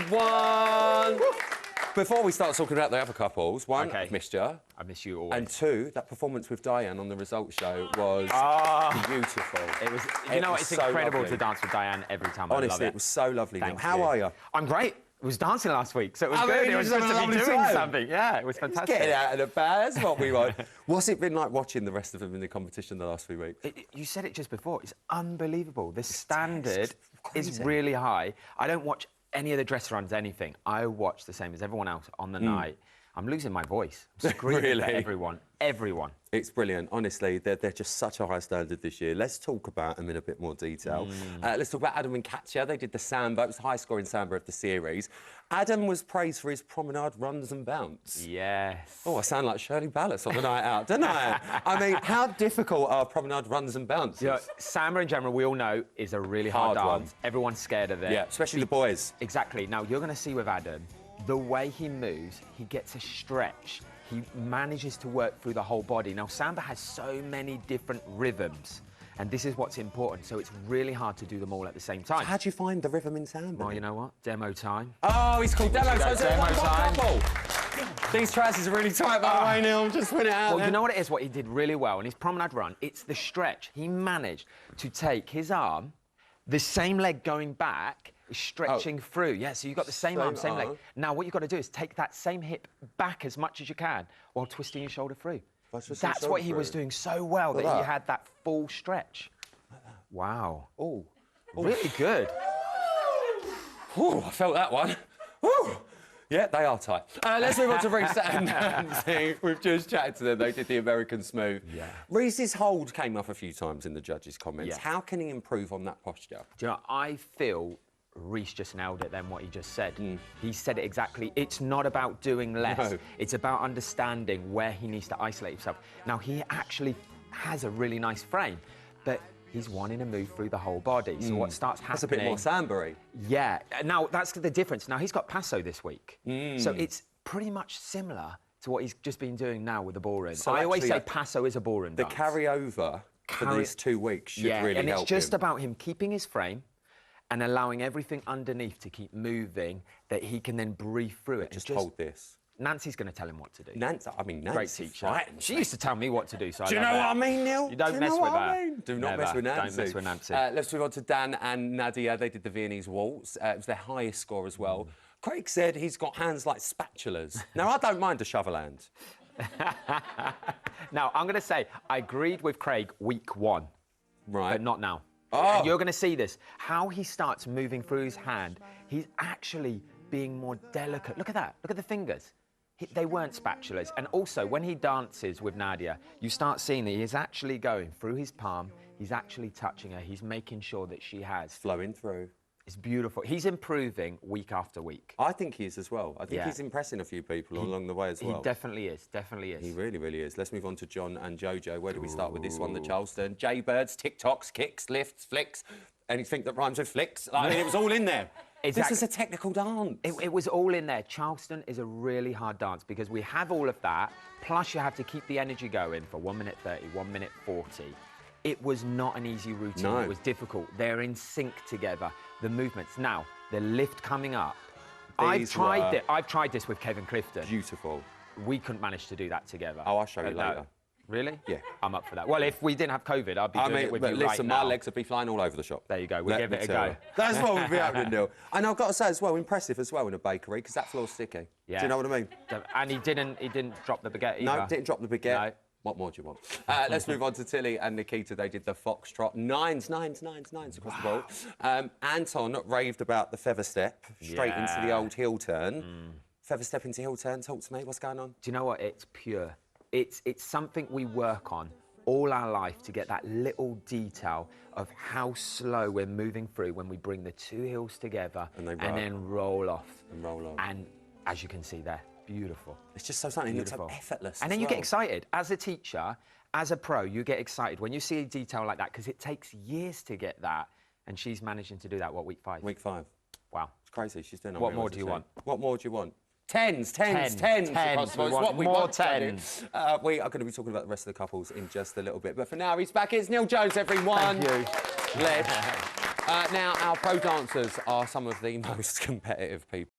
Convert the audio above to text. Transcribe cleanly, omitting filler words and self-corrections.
One. Before we start talking about the other couples, one, I've missed you. I miss you always. And two, that performance with Diane on the results show was beautiful. It was. You know what? It's so incredible to dance with Diane every time. Honestly, I love it. It was so lovely. Thank How are you? I'm great. I was dancing last week, so it was good. It was supposed to be doing something. Yeah, it was fantastic. Getting out of the band, that's what we want. What's it been like watching the rest of them in the competition the last few weeks? You said it just before. It's unbelievable. The standard is really high. I don't watch any of the dress runs, anything. I watch the same as everyone else on the night. I'm losing my voice. I'm screaming at everyone. Everyone. It's brilliant. Honestly, they're just such a high standard this year. Let's talk about them in a bit more detail. Let's talk about Adam and Katya. They did the samba. It was the highest scoring samba of the series. Adam was praised for his promenade runs and bounce. Yes. Oh, I sound like Shirley Ballas on the night out, don't I? I mean, how difficult are promenade runs and bounces? Yeah, samba in general, we all know, is a really hard dance. Everyone's scared of it. Yeah, especially the boys. Exactly. Now, you're going to see with Adam, the way he moves, he gets a stretch. He manages to work through the whole body. Now, samba has so many different rhythms, and this is what's important, so it's really hard to do them all at the same time. So how do you find the rhythm in samba? Well, you know what? Demo time. Oh, he's called demo time. Demo time. These trousers are really tight, by the way, Neil. Just put it out Well, there. you know what it is, what he did really well in his promenade run? It's the stretch. He managed to take his arm, the same leg going back, stretching through. Yeah, so you've got the same arm, same leg. Now, what you've got to do is take that same hip back as much as you can while twisting your shoulder through. That's what he was doing so well, that he had that full stretch. Wow. Oh. Really good. Ooh, I felt that one. Ooh. Yeah, they are tight. Let's move on to Reese and Nancy. We've just chatted to them. They did the American Smooth. Yeah. Reese's hold came up a few times in the judges' comments. Yeah. How can he improve on that posture? Do you know, I feel Reese just nailed it then, what he just said. He said it exactly. It's not about doing less. No. It's about understanding where he needs to isolate himself. Now, he actually has a really nice frame, but he's wanting to move through the whole body. So what starts happening... That's a bit more samba-y. Yeah. Now, that's the difference. Now, he's got passo this week. So it's pretty much similar to what he's just been doing now with the ballroom. So I always say passo is a ballroom dance. The carryover for these 2 weeks should really help him. And it's just about him keeping his frame and allowing everything underneath to keep moving, that he can then breathe through it. Just hold this. Nancy's going to tell him what to do. Nancy, great teacher. She used to tell me what to do, so do you know what I mean, Neil? You don't mess with her. Do not mess with Nancy. Don't mess with Nancy. Let's move on to Dan and Nadia. They did the Viennese waltz. It was their highest score as well. Craig said he's got hands like spatulas. Now, I don't mind a shovel hand. Now, I'm going to say, I agreed with Craig week 1. Right. But not now. Oh. And you're going to see this. How he starts moving through his hand, he's actually being more delicate. Look at that. Look at the fingers. They weren't spatulas. And also, when he dances with Nadia, you start seeing that he's actually going through his palm. He's actually touching her. He's making sure that she has... flowing through. It's beautiful. He's improving week after week. I think he is as well. I think he's impressing a few people along the way as well. He definitely is, definitely is. He really, really is. Let's move on to John and Jojo. Where do we start with this one? The Charleston. Jaybirds, TikToks, kicks, lifts, flicks. Anything that rhymes with flicks. I mean, it was all in there. Exactly. This is a technical dance. It was all in there. Charleston is a really hard dance because we have all of that, plus you have to keep the energy going for 1 minute 30, 1 minute 40. It was not an easy routine. No. It was difficult. They're in sync together. The movements. Now, the lift coming up. I've tried this with Kevin Clifton. Beautiful. We couldn't manage to do that together. Oh, I'll show you later. Really? Yeah. I'm up for that. Well, if we didn't have COVID, I'd be doing it with you right now. My legs would be flying all over the shop. There you go. We'll give it a go. That's what we'll be happening, Neil. And I've got to say as well, impressive as well in a bakery, because that floor's sticky. Yeah. Do you know what I mean? And he didn't drop the baguette either. No, didn't drop the baguette. No. What more do you want? Let's move on to Tilly and Nikita. They did the foxtrot. Nines across the board. Anton raved about the feather step, straight into the old heel turn. Feather step into heel turn. Talk to me. What's going on? Do you know what? It's pure. It's something we work on all our life to get that little detail of how slow we're moving through when we bring the 2 heels together and then roll off. And as you can see there, beautiful. It's just something that looks so effortless. And then you get excited. As a teacher, as a pro, you get excited when you see a detail like that because it takes years to get that. And she's managing to do that, what, week 5? Week 5. Wow. It's crazy. She's doing it. What more do you want? What more do you want? Tens. We want more tens. We are going to be talking about the rest of the couples in just a little bit. But for now, he's back. It's Neil Jones, everyone. Thank you. Now, our pro dancers are some of the most competitive people.